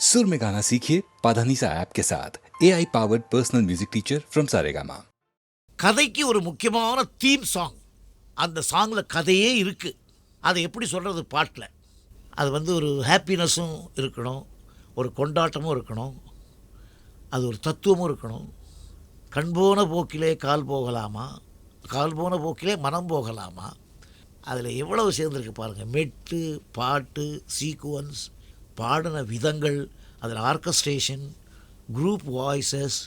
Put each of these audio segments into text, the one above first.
सुर में गाना सीखिए पाधानीसा ऐप के साथ AI powered personal music teacher from Saregama. கதைக்கு ஒரு முக்கியமான தீம் சாங். அந்த சாங்கில் கதையே இருக்குது. அதை எப்படி சொல்கிறது பாட்டில்? அது ஒரு ஹாப்பினஸும் இருக்கணும், ஒரு கொண்டாட்டமும் இருக்கணும், அது ஒரு தத்துவமும் இருக்கணும். கண் போன போக்கிலே கால் போகலாமா, கால் போன போக்கிலே மனம் போகலாமா, அதில் எவ்வளவு சேர்ந்துருக்கு பாருங்கள். மெட்டு, பாட்டு, சீக்குவன்ஸ், பாடின விதங்கள், அதில் ஆர்கஸ்ட்ரேஷன், குரூப் வாய்ஸஸ்,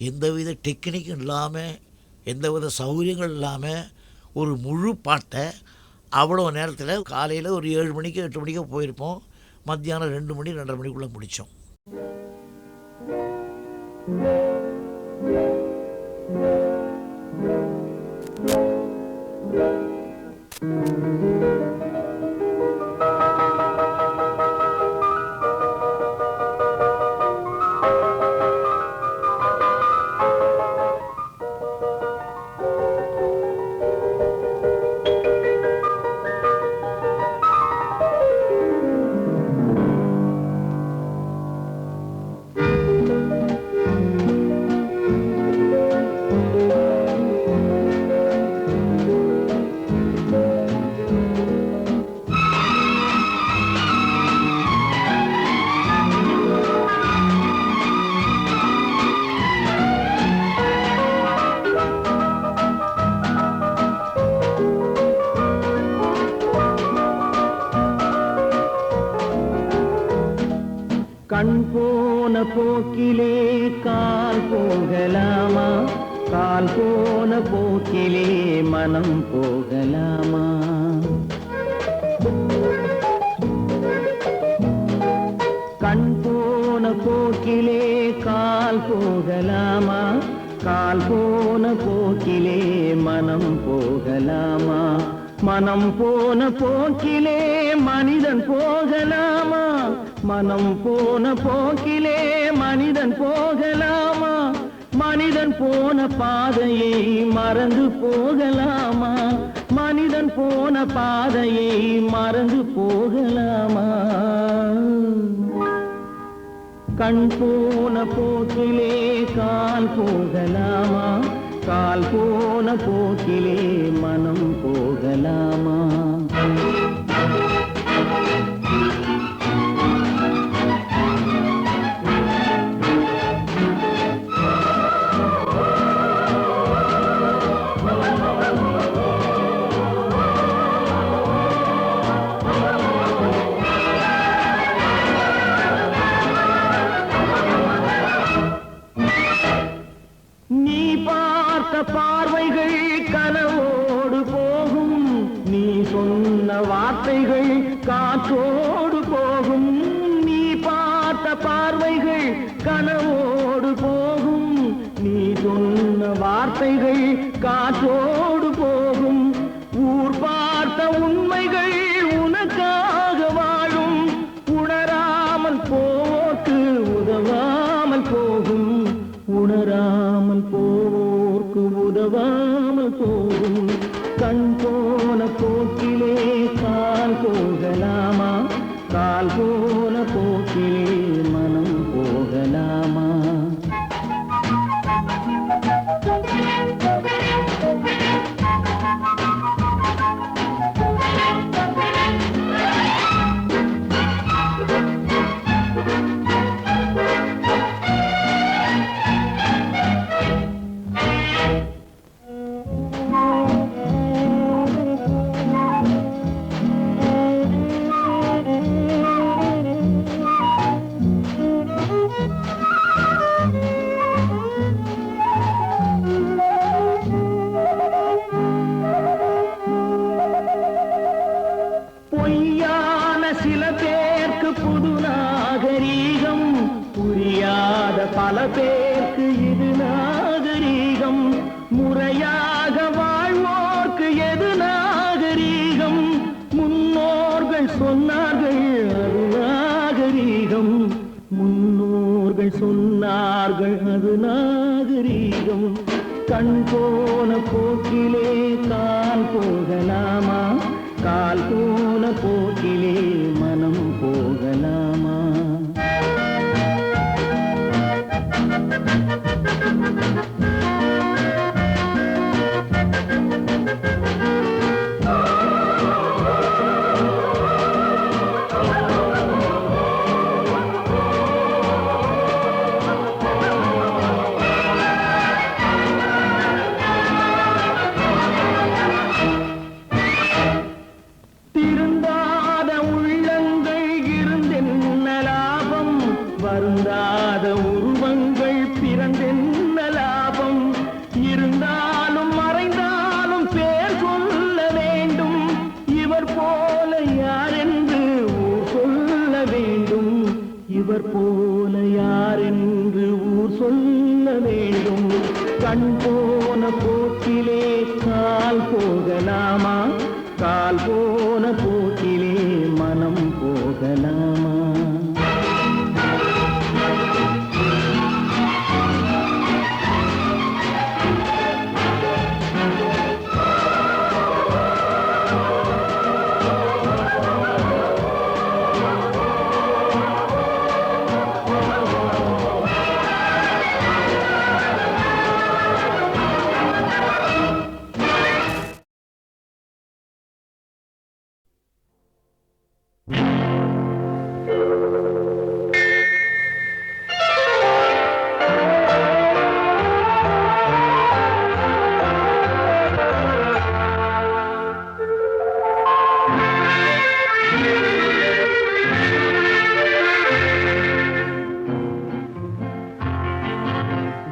எந்தவித டெக்னிக்கும் இல்லாமல், எந்தவித சௌகரியங்கள் இல்லாமல் ஒரு முழு பாட்டை அவ்வளோ நேரத்தில் காலையில் ஒரு 7 மணிக்கு 8 மணிக்கோ போயிருப்போம், மத்தியானம் 2 மணி 2:30 மணிக்குள்ளே முடித்தோம். கண் போன போக்கிலே கால் போகலாமா, கால் போன போக்கிலே மனம் போகலாமா. கண் போன போக்கிலே கால் போகலாமா, கால் போன போக்கிலே மனம் போகலாமா. மனம் போன போக்கிலே மனிதன் போகலாமா, மனம் போன போக்கிலே மனிதன் போகலாமா. மனிதன் போன பாதையை மறந்து போகலாமா, மனிதன் போன பாதையை மறந்து போகலாமா. கண் போன போக்கிலே கால் போகலாமா, கால் போன போக்கிலே மனம் போகலாமா. பார்வைகள் கனவோடு போகும், நீ சொன்ன வார்த்தைகள் காற்றோடு போகும். நீ பார்த்த பார்வைகள் கனவோடு போகும், நீ சொன்ன வார்த்தைகள் காற்றோடு போகும். ஊர் பார்த்த உண்மைகள் உனக்காக வாழும், உணராமல் போக்கு உதவாமல் போகும், உணராமல் போவோர்க்கு உதவாமல் போகும். கண் போன போக்கிலே கால் போகலாமா, கால் போன போக்கிலே மனம் போகலாமா. சில பேருக்கு புது நாகரீகம், புரியாத பல பேருக்கு இது நாகரீகம். முறையாக வாழ்வோர்க்கு எது நாகரீகம்? முன்னோர்கள் சொன்னார்கள் அது நாகரீகம், முன்னோர்கள் சொன்னார்கள் அது நாகரீகம். கண் போன போக்கிலே கால் போகலாமா, கால் போன போக்கிலே மனம் போகலாமா. அருந்தாத உருவங்கள் பிறந்தென்ன லாபம் இருந்தாலும் மறைந்தாலும் பேர் சொல்ல வேண்டும் இவர் போல யாரென்று ஊர் சொல்ல வேண்டும் இவர் போல யாரென்று ஊர் சொல்ல வேண்டும் கண் போன போக்கிலே கால் போகலாமா கால் போன போக்கிலே மனம் போகலாமா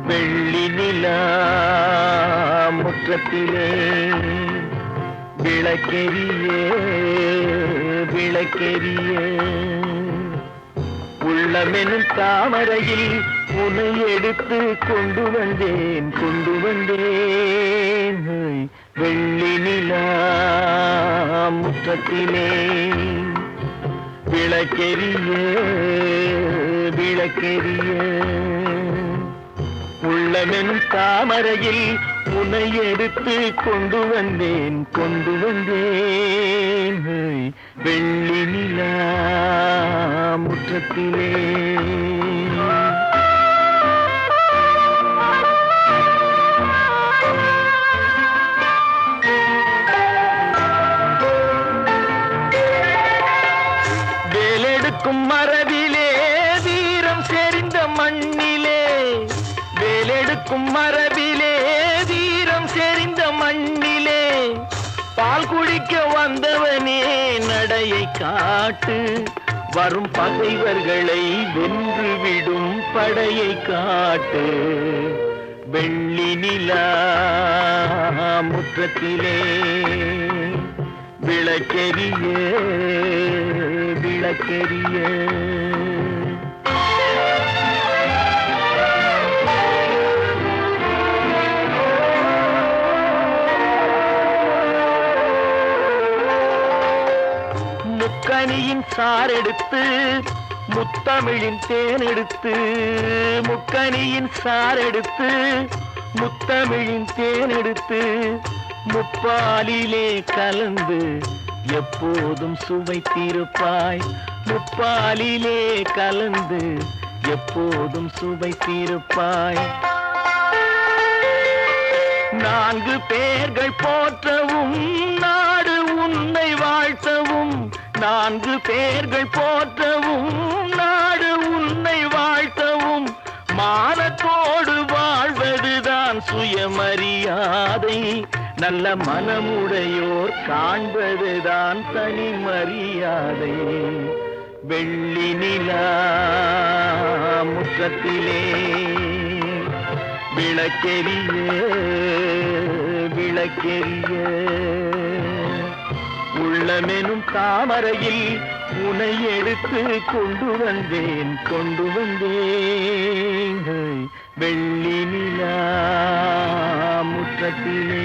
வெள்ளி நிலா முற்றத்திலே விளக்கெரிய விளக்கெரிய உள்ளமெனும் தாமரையில் உன்னை எடுத்து கொண்டு வந்தேன் வெள்ளி நிலா முற்றத்திலே விளக்கெரிய விளக்கெரிய உள்ளமெனும் தாமரையில் உன்னை எடுத்து கொண்டு வந்தேன் வெள்ளி நிலா முற்றத்திலே வேலெடுக்கும் மரபிலே வீரம் செறிந்த மண்ணிலே வேலெடுக்கும் மரபிலே வீரம் செறிந்த மண்ணிலே பால் குடிக்க வந்தவனே நடையை காட்டு வரும் பகைவர்களை வென்றுவிடும் படையை காட்டு வெள்ளி நிலா முற்றத்திலே விளக்கெரிய விளக்கெரிய முக்கனியின் சாரெடுத்து முத்தமிழின் தேனெடுத்து முக்கனியின் சாரெடுத்து முத்தமிழின் தேனெடுத்து முப்பாலிலே கலந்து எப்போதும் சுவைத்திருப்பாய் முப்பாலிலே கலந்து எப்போதும் சுவைத்திருப்பாய் நான்கு பேர்கள் போற்றவும் நாடு உன்னை வாழ்த்தவும் நான்கு பேர்கள் போற்றவும் நாடு உன்னை வாழ்த்தவும் மானத்தோடு வாழ்வதுதான் சுயமரியாதை நல்ல மனமுடையோர் காண்பதுதான் தனி மரியாதை வெள்ளி நிலா முற்றத்திலே விளக்கெரிய விளக்கெரிய உள்ளமெனும் தாமரையில் உன்னை எடுத்து கொண்டு வந்தேன் வெள்ளி நிலா முற்றத்திலே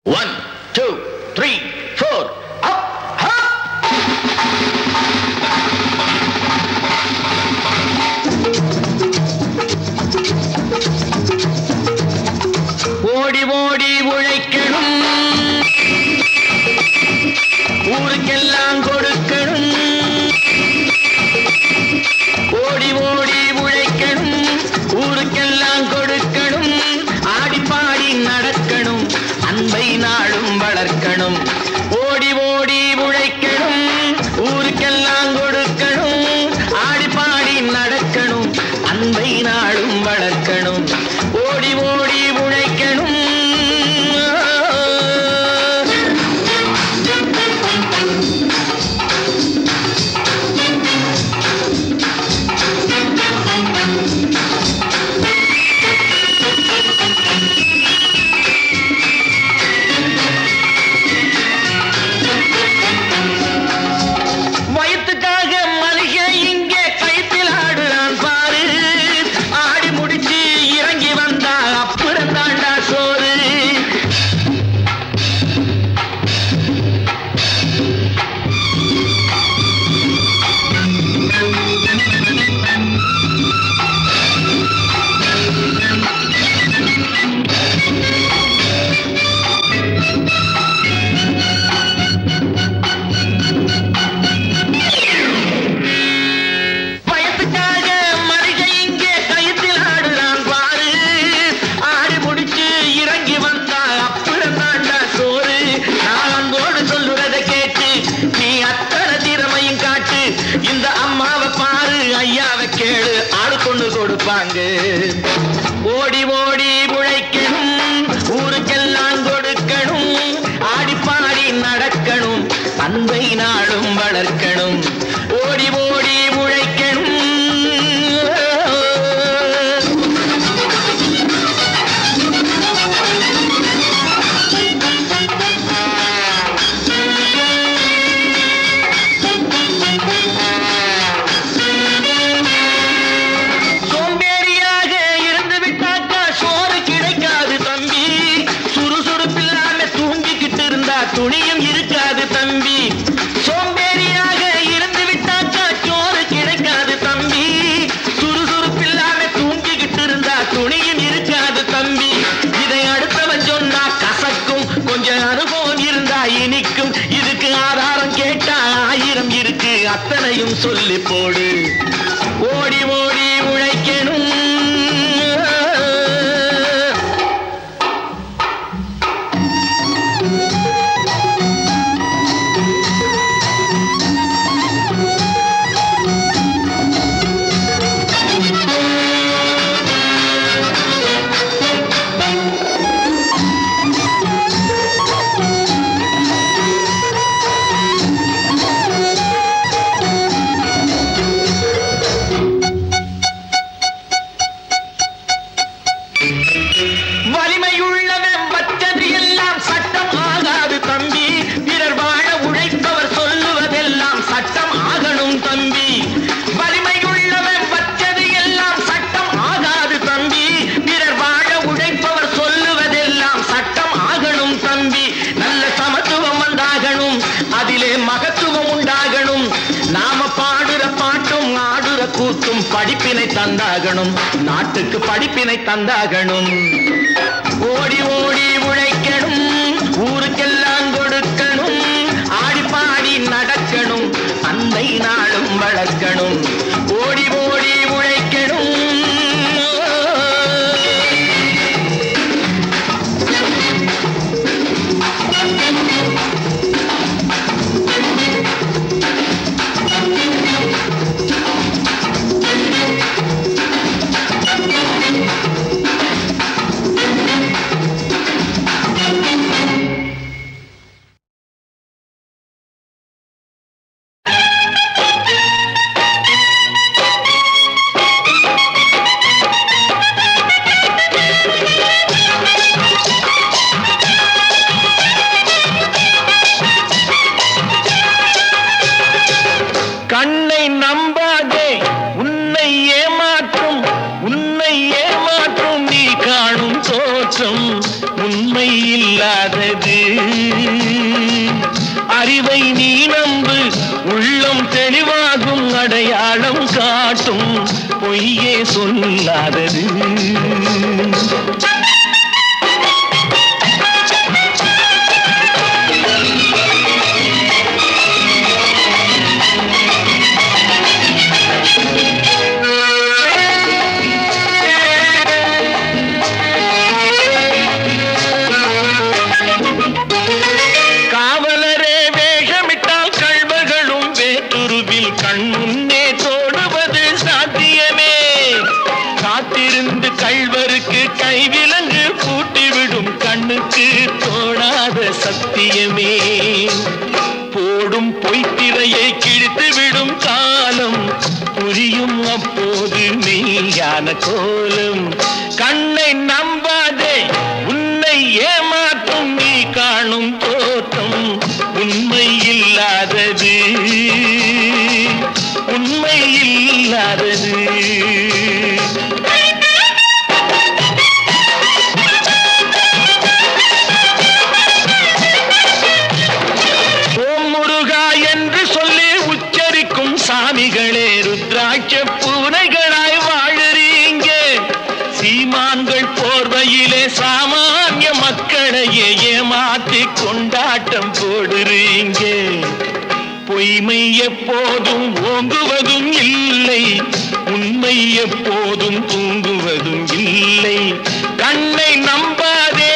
One, two, three, four, up, up. ஓடி ஓடி உழைக்கணும் ஊருக்கெல்லாம் கொடுக்கணும் ஓடி ஓடி உழைக்கணும் ஊருக்கெல்லாம் கொடுக்கணும் ஆடி பாடி நடக்கணும் அன்பை நாளும் வளர்க்கணும் ஓடி ஓடி உழைக்கணும் ஊருக்கெல்லாம் கொடுக்கணும் ஆடி பாடி நடக்கணும் அன்பை நாளும் வளர்க்கணும் ஓடி ஓடி உழைக்கணும் வாங்க. ஓடி ஓடி உழைக்கணும், ஊருக்கெல்லாம் கொடுக்கணும், ஆடிப்பாடி நடக்கணும், அன்பை நாளும் வளர்க்கணும். ஓடி ஓடி உழைக்கணும். சோம்பேறியாக இருந்து விட்டாக்கா சோறு கிடைக்காது தம்பி. சுறுசுறுப்பில்லாம தூங்கிக்கிட்டு இருந்தா துணியும் இருக்காது தம்பி. சோம்பேறியாக இருந்து விட்டாக்கா சோறு கிடைக்காது தம்பி. சுறுசுறுப்பில்லாம தூங்கிக்கிட்டு இருந்தா துணியும் இருக்காது தம்பி. இதை அடுத்தவன் சொன்னா கசக்கும், கொஞ்சம் அனுபவம் இருந்தா இனிக்கும். இதுக்கு ஆதாரம் கேட்டா 1000 இருக்கு, அத்தனையும் சொல்லி போடு. ஓடி ஓடி உழைக்கணும். வலிமையுள்ளவன் வச்சது எல்லாம் சட்டம் ஆகாது தம்பி. பிறர் வாழ உழைப்பவர் சொல்லுவதெல்லாம் சட்டம் ஆகணும் தம்பி. வலிமையுள்ளவன் வச்சது எல்லாம் சட்டம் ஆகாது தம்பி. பிறர் வாழ உழைப்பவர் சொல்லுவதெல்லாம் சட்டம் ஆகணும் தம்பி. நல்ல சமத்துவம் வந்தாகணும், அதிலே மகத்துவம் உண்டாகணும். நாம பாடுற பாட்டும் ஆடுற கூத்தும் படிப்பினை தந்தாகணும், நாட்டுக்கு படிப்பினை தந்தாகணும். ஓடி ஓடி உழைக்கணும், ஊருக்கெல்லாம் கொடுக்கணும், ஆடிப்பாடி நடக்கணும், அன்பை நாளும் வளர்க்கணும். ஓடி ஓடி உழைக்கணும். கண்ணை நம்பாதே, உன்னை ஏமாற்றும், உன்னை ஏமாற்றும் நீ காணும் தோற்றம் உண்மை இல்லாதது. அறிவை நீ நம்பு, உள்ளம் தெளிவாகும், அடையாளம் காட்டும் பொய்யே சொல்லாதது. காவலரே வேஷமிட்டால் கள்வர்களும் வேற்றுருவில் கண் முன்னே தோடுவது சாத்தியமே. காத்திருந்து கள்வருக்கு கைவிலங்கு பூட்டிவிடும் கண்ணுக்கு தோணாத சத்தியமே. போடும் பொய்த்திரையை கிழித்துவிடும் காலம் புரியும் அப்போது மெய்யான கோலம். கண்ணை நம்பாதே, உன்னை ஏமாற்றும் நீ காணும் தோற்றம் உண்மை இல்லாதது, உண்மை இல்லாதது. ஓம் முருகா என்று சொல்லி உச்சரிக்கும் சாமிகளே, ருத்ராட்ச பூனைகளாய் வாழுறீங்க. சீமான்கள் போர்வையிலே சாமானிய மக்களையே ஏமாற்றி கொண்டாட்டம் போடுறீங்க. பொய்மை எப்போதும் ஓங்குவதும் இல்லை, உண்மை எப்போதும் தூங்குவதும் இல்லை. கண்ணை நம்பாதே.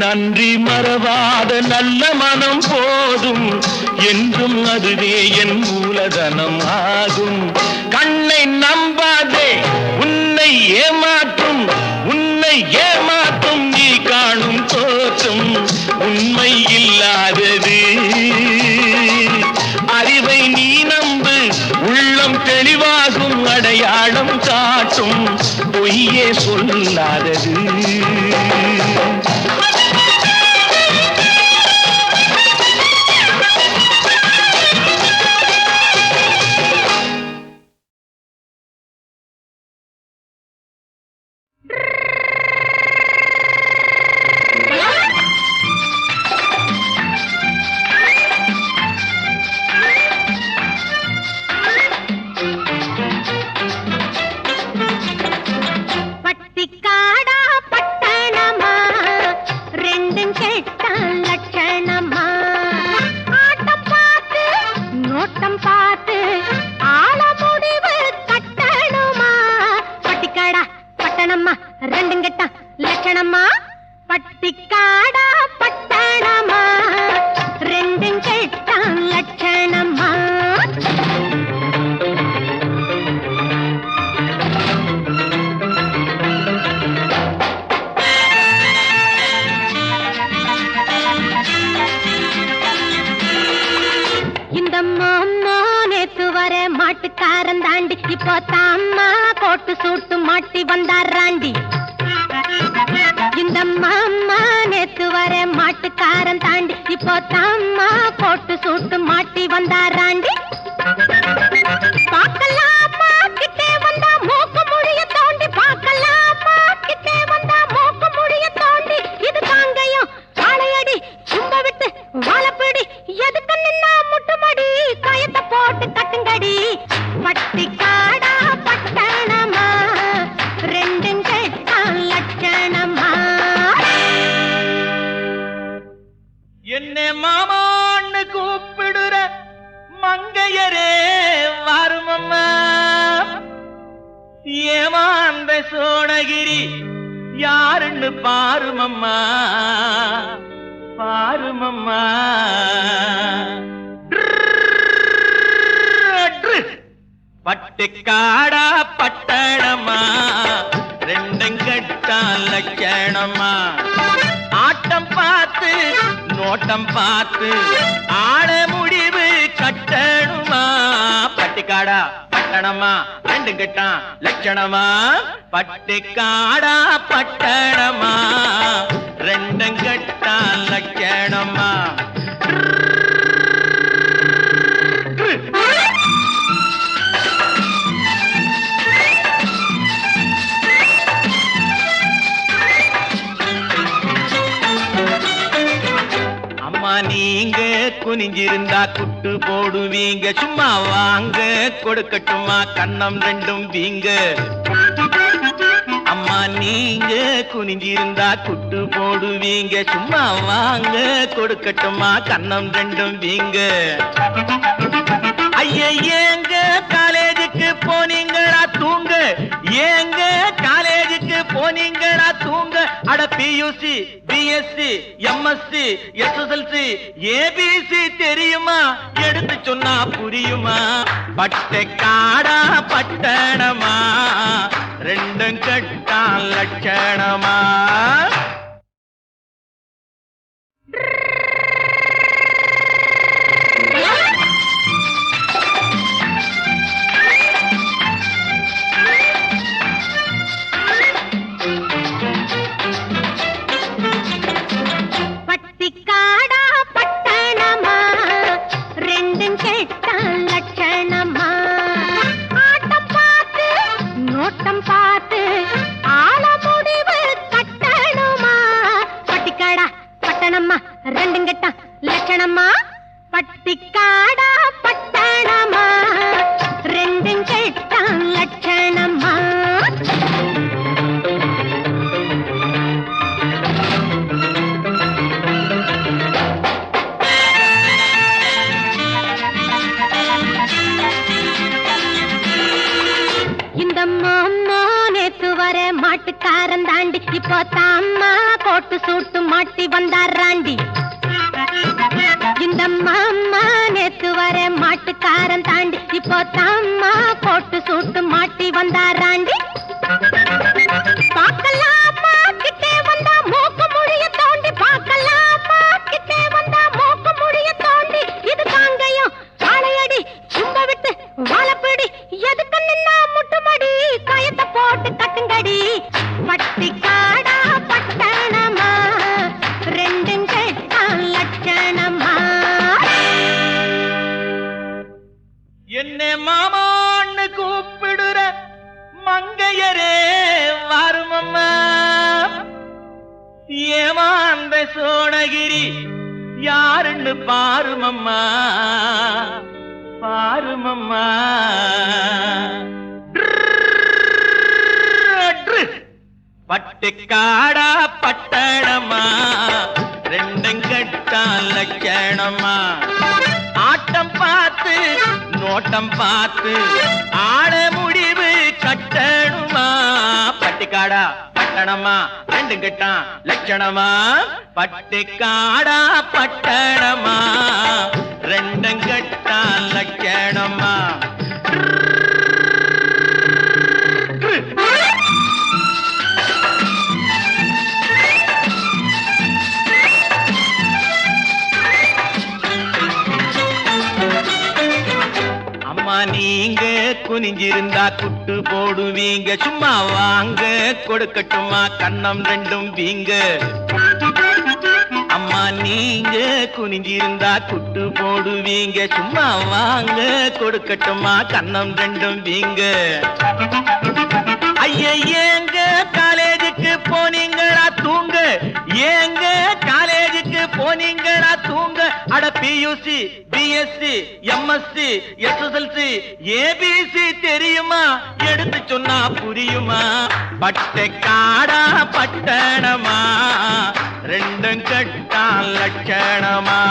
நன்றி மறவாத நல்ல மனம் போதும் என்றும் அதுவே என் மூலதனம் ஆகும். கண்ணை நம்பாதே உன்னை ஏமாற்றும், உன்னை ஏமாற்றும் நீ காணும் தோற்றம் உண்மை இல்லாதது. அறிவை நீ நம்பு, உள்ளம் தெளிவாகும், அடையாளம் காட்டும் பொய்யே சொல்லாதது. மாட்டுக்காரந்தாண்டி இப்போ தாம்மா கோட்டு சூட்டு மாட்டி வந்தாராண்டி. இந்த மாமா நேத்து வர மாட்டுக்காரன் தாண்டி இப்போ தாம்மா கோட்டு சூட்டு மாட்டி வந்தாராண்டி. பார்க்கலாமா கிட்டே வந்தா மூக்கு முடிய தோண்டி, பார்க்கலாமா கிட்டே வந்தா மூக்கு முடிய தோண்டி. இது காங்கையும் காளையடி சும்ப விட்டு வாழப்பிடி, எதுக்கு நின்னா முட்டுமடி கயத்தை போட்டு கட்டுங்கடி. பட்டி காடா பட்டணமா ரெண்டும் கேட்டான் லட்சணமா. என்ன மாமான்னு கூப்பிடுற மங்கையரே வருமம்மா, ஏமாந்த சோழகிரி யாருன்னு பாருமம்மா பாருமம்மா. பட்டிக்காடா பட்டணமா ரெண்டும் கட்டான் லட்சணமா. ஆட்டம் பார்த்து நோட்டம் பார்த்து ஆட முடிவு கட்டணுமா. பட்டிக்காடா பட்டணமா ரெண்டும் கட்டான் லட்சணமா. பட்டிக்காடா பட்டணமா ரெண்டும் கட்டான் லட்சணமா. நீங்க குனிஞ்சிருந்தா குட்டு போடுவீங்க, சும்மா வாங்க கொடுக்கட்டுமா கண்ணம் ரெண்டும் வீங்க. அம்மா நீங்க குனிஞ்சிருந்தா குட்டு போடுவீங்க, சும்மா வாங்க கொடுக்கட்டுமா கண்ணம் ரெண்டும் வீங்க. ஐயா ஏங்க காலேஜுக்கு போனீங்களா தூங்க, ஏங்க காலேஜுக்கு போனீங்களா தூங்க. அட PUC BSc MSc SSLC ABC தெரியுமா, எடுத்து சொன்னா புரியுமா. பட்டிக்காடா பட்டணமா ரெண்டும் கட்டான் லட்சணமா. பட்டிக்காடா பட்டணமா ரெண்டும் கேட்டான் லட்சணமா. ஆட்டம் பார்த்து நோட்டம் பார்த்து ஆள முடிவு கட்டணுமா. பட்டிக்காடா பட்டணமா ரெண்டும் கேட்டான் லட்சணமா. பட்டிக்காடா பட்டணமா ரெண்டும் கேட்டான் லட்சணமா. இந்த மாமா வர மாட்டுக்காரன் தாண்டி இப்போ தாம்மா கோட்டு சூட்டு மாட்டி வந்தாராண்டி இந்த மாமா நேத்து வர மாட்டுக்காரன் தாண்டி இப்போ தாம்மா கோட்டு சூட்டு மாட்டி வந்தாராண்டி பார்க்கலாமா கிட்டே வந்தா மூக்கு முடிய தோண்டி பார்க்கலாமா கிட்டே வந்தா மூக்கு முடிய தோண்டி இது காங்கையும் வாழையடி சும்ப விட்டு வாழப்பிடி எதுக்கு நின்னா முட்டுமடி கயத்தை போட்டு கட்டுங்கடி பட்டி காடா பட்டணமா ரெண்டும் கேட்டான் லட்சணமா என்ன மாமான்னு கூப்பிடுற மங்கையரே வாருமம்மா ஏமாந்த சோழகிரி யாருன்னு பாருமம்மா பாருமம்மா பட்டுக்காடா பட்டணமா ரெண்டும் கட்டான் லட்சணமா ஆட்டம் பார்த்து நோட்டம் பார்த்து ஆட முடிவு கட்டணுமா பட்டிக்காடா பட்டணமா ரெண்டும் கட்டான் லட்சணமா பட்டிக்காடா பட்டணமா ரெண்டும் கட்டான் லட்சணமா நீங்க குனிஞ்சிருந்தா குட்டு போடுவீங்க சும்மா வாங்க கொடுக்கட்டுமா கண்ணம் ரெண்டும் வீங்க அம்மா நீங்க குனிஞ்சிருந்தா குட்டு போடுவீங்க சும்மா வாங்க கொடுக்கட்டுமா கண்ணம் ரெண்டும் வீங்க ஐயா ஏங்க காலேஜுக்கு போனீங்களா தூங்க ஏங்க காலேஜுக்கு போனீங்களா தூங்க அட PUC BSc MSc SSLC ABC தெரியுமா எடுத்து சொன்னா புரியுமா பட்டுக்காடா பட்டணமா ரெண்டும் கட்டான் லட்சணமா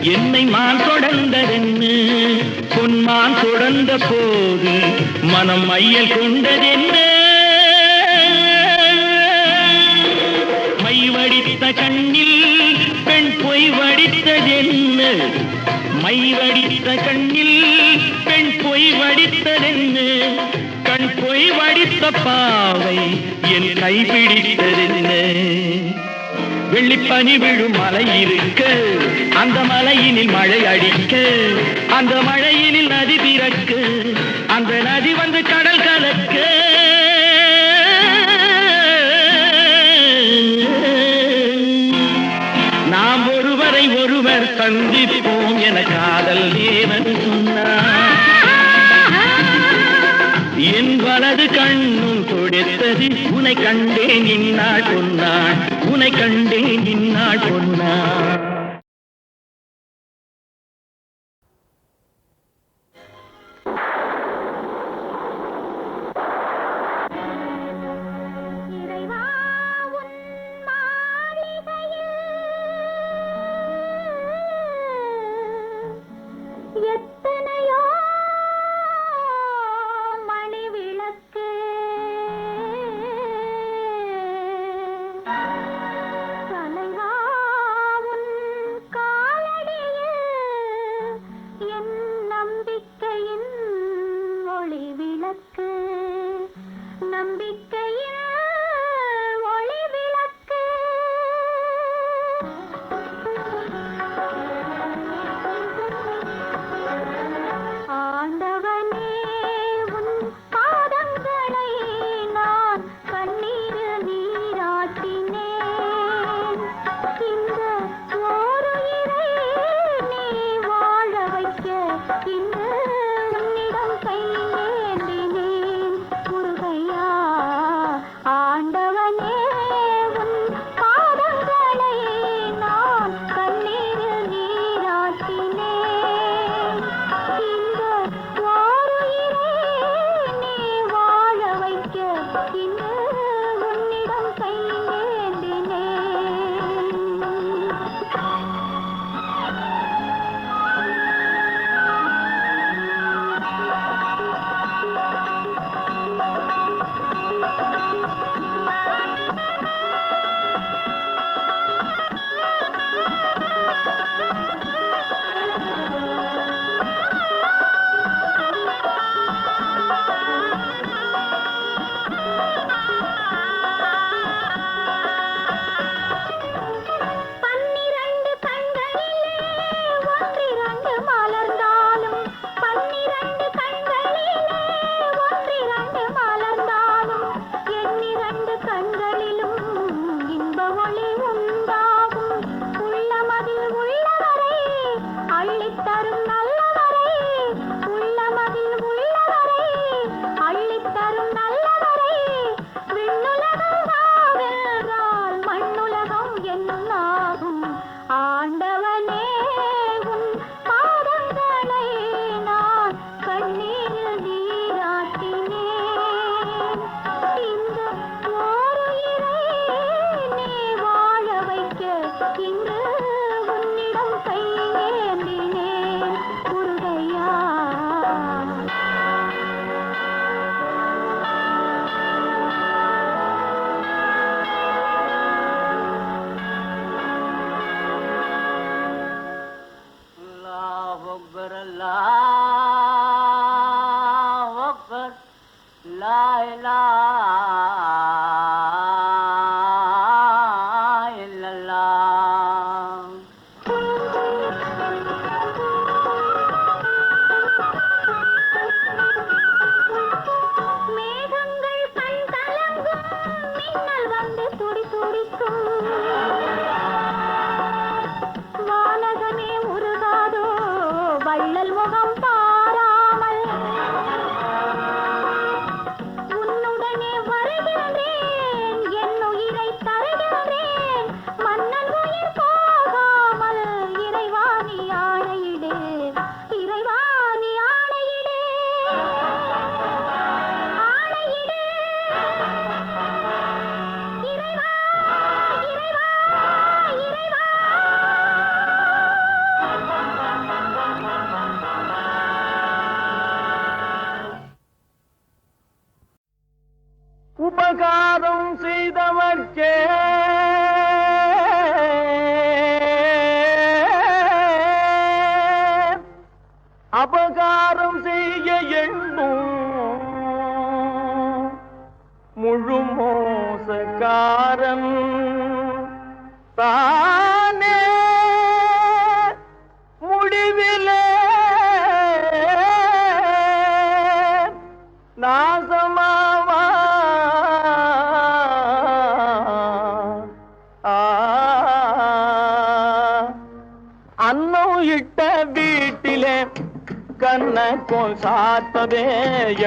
என்னை மான் தொடர்ந்ததென்னு பொன்மான் தொடர்ந்த போது மனம் மையல் கொண்டதென்ன மை வடித்த கண்ணில் பெண் பொய் வடித்ததென்ன மை வடித்த கண்ணில் பெண் பொய் வடித்ததென்ன கண் பொய் வடித்த பாவை என் கைப்பிடித்ததென்ன வெள்ளிப்பனி விழும் மலை இருக்க அந்த மலையினில் மழை அடிக்க அந்த மழையினில் நதி பிறக்க அந்த நதி வந்து கடல் கலக்க நாம் ஒருவரை ஒருவர் சந்திப்போம் என காதல் தேவன் சொன்னார் என் வலது கண்ணும் கொடுத்தது உனை கண்டேன் இந்நாள் பொன்னாள் உனை கண்டேன் இந்நாள் பொன்னாள் வள்ளல் முகம் பாராமல் உன்னுடன் அபகாரம் செய்ய எண்ணும் முழு மோசக்காரன் தானே முடிவிலே நாசமாவா அன்னம் இட்ட வீட்டிலே கண்ணக்கோல் சாத்தவே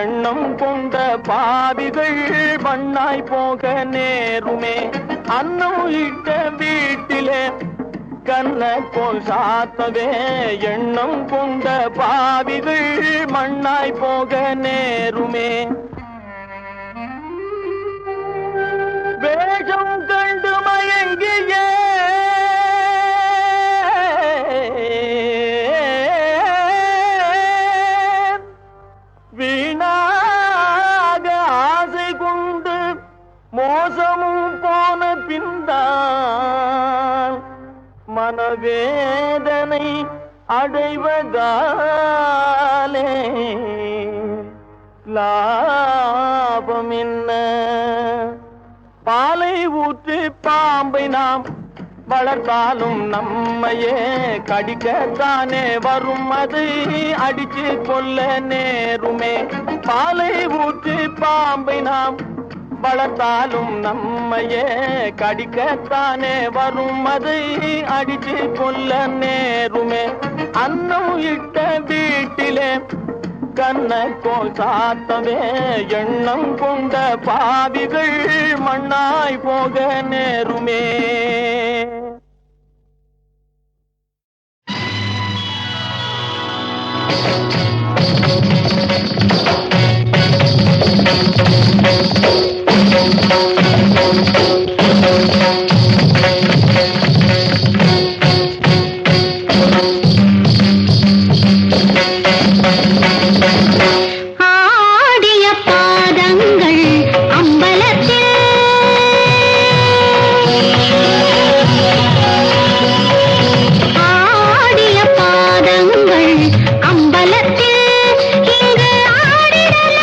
எண்ணம் கொண்ட பாவிகள் மண்ணாய் போக நேருமே. அன்னம் இட்ட வீட்டிலே கண்ணக்கோல் சாத்தவே எண்ணம் கொண்ட பாவிகள் மண்ணாய் போக நேருமே. வேஷம் கண்டு மயங்கியே வீணாக ஆசை கொண்டு மோசமும் போன பின்தான் மனவேதனை அடைவதாலே லாபம் என்ன? பாலை ஊற்றி பாம்பை நாம் வளர்த்தாலும் நம்மையே கடிக்கத்தானே வரும், அது அடிச்சு கொள்ள நேருமே. பாலை ஊற்றி பாம்பை நாம் வளர்த்தாலும் நம்மையே கடிக்கத்தானே வரும், அது அடிச்சு கொள்ள நேருமே. அன்னம் இட்ட வீட்டிலே கண்ணக்கோல் சாத்தவே எண்ணம் கொண்ட பாவிகள் மண்ணாய் போக நேருமே. அம்பலத்தில் இங்கு ஆடிடலாம்.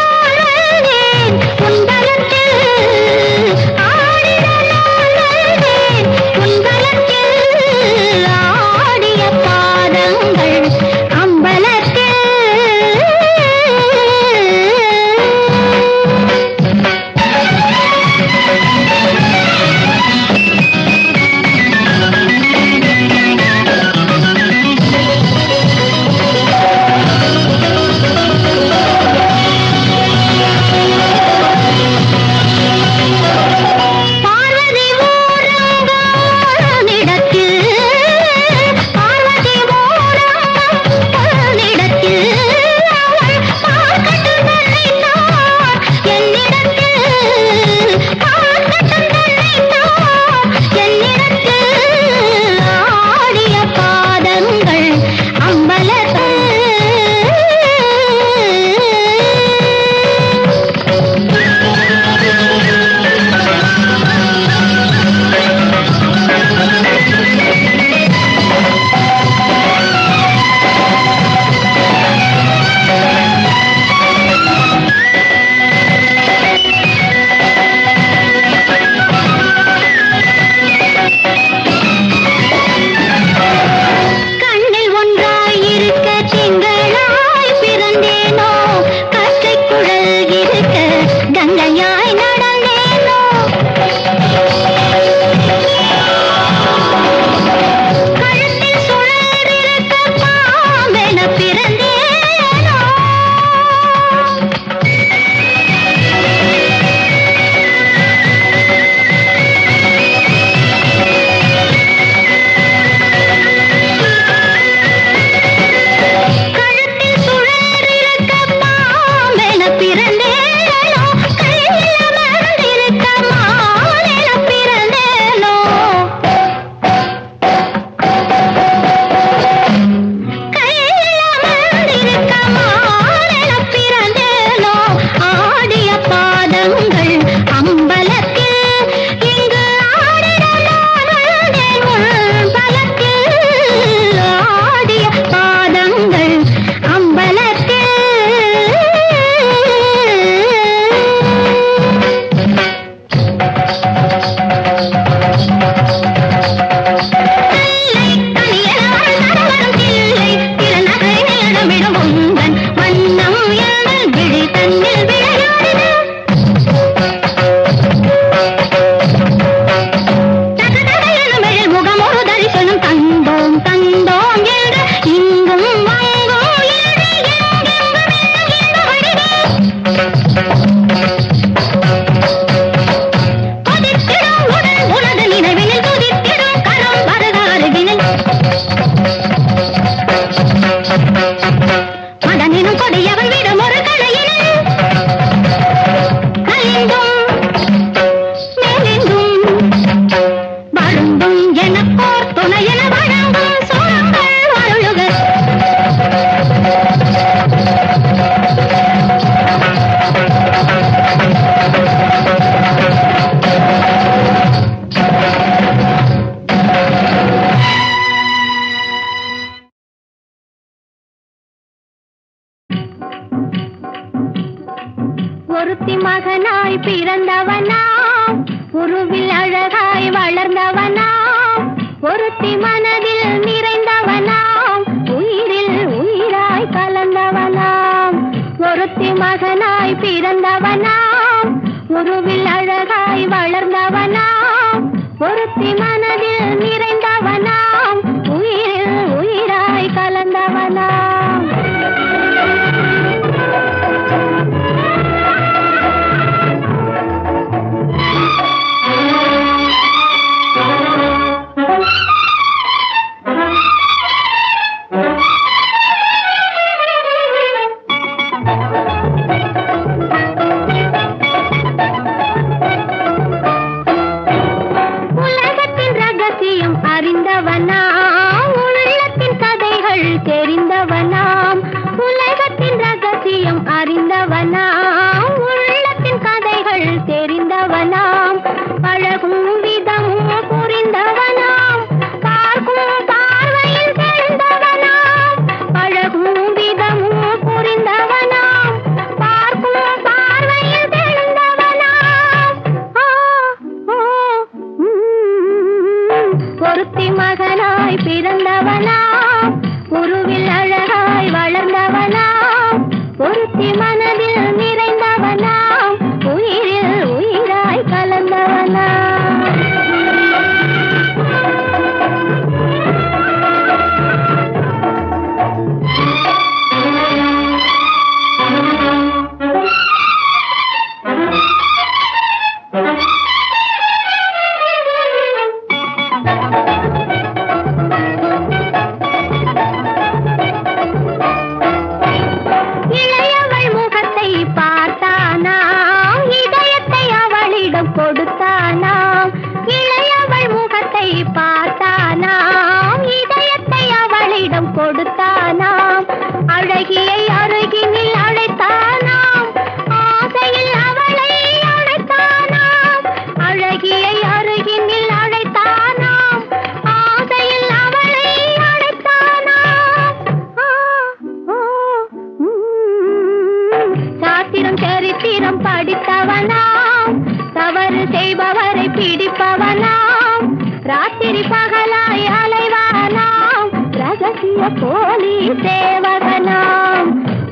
ஒருத்தி மகனாய் பிறந்தவனாம், உருவில் அழகாய் வளர்ந்தவனாம், ஒருத்தி மனதில் நிறைந்தவனாம், உயிரில் உயிராய் கலந்தவனாம். ஒருத்தி மகனாய் பிறந்தவனாம், உருவில் அழகாய் வளர்ந்தவனாம், ஒருத்தி மனதில் நிறைந்தவனாம், உயிரில் உயிராய் கலந்தவனாம். அறிந்தவனாம், உள்ளத்தின் கதைகள் தெரிந்தவனாம். உலகத்தின் ரகசியம் அறிந்தவனாம், உள்ளத்தின் கதைகள் தெரிந்தவனாம். பழகும் விதமும் புரிந்தவனாம், பார்க்கும் பார்வையில் தெரிந்தவனாம். பழகும் விதமும் புரிந்தவனாம், பார்க்கும் பார்வையில் தெரிந்தவனாம். ஒருத்தி மகனாய் பிறந்தவனாம், உருவில் அழகாய் வளர்ந்தவனாம், ஒருத்தி மனதில் நிறைந்தவனாம், உயிரில் உயிராய் கலந்தவனாம். இளையவள் முகத்தை பார்த்தானாம், இதயத்தை அவளிடம் கொடுத்தானாம். இளையவள் முகத்தை பார்த்தானாம், இதயத்தை அவளிடம் கொடுத்தானாம். அழகியை அருகினில் அழைத்தானாம், ஆசையில் அவளை அழைத்தானாம். அழகியை அருகினில் அழைத்தானாம், ஆசையில் அவளை அழைத்தானாம். சாத்திரம் சரித்திரம் படித்தவனாம், தவறு செய்பவரை பிடிப்பவனாம். ராத்திரி பகலாய் அலைவானாம், ரகசிய போலி சேவகனாம்.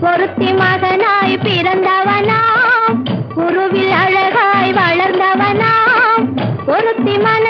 ஒருத்தி மகனாய் பிறந்தவனாம், உருவில் அழகாய் வளர்ந்தவனாம், ஒருத்தி மன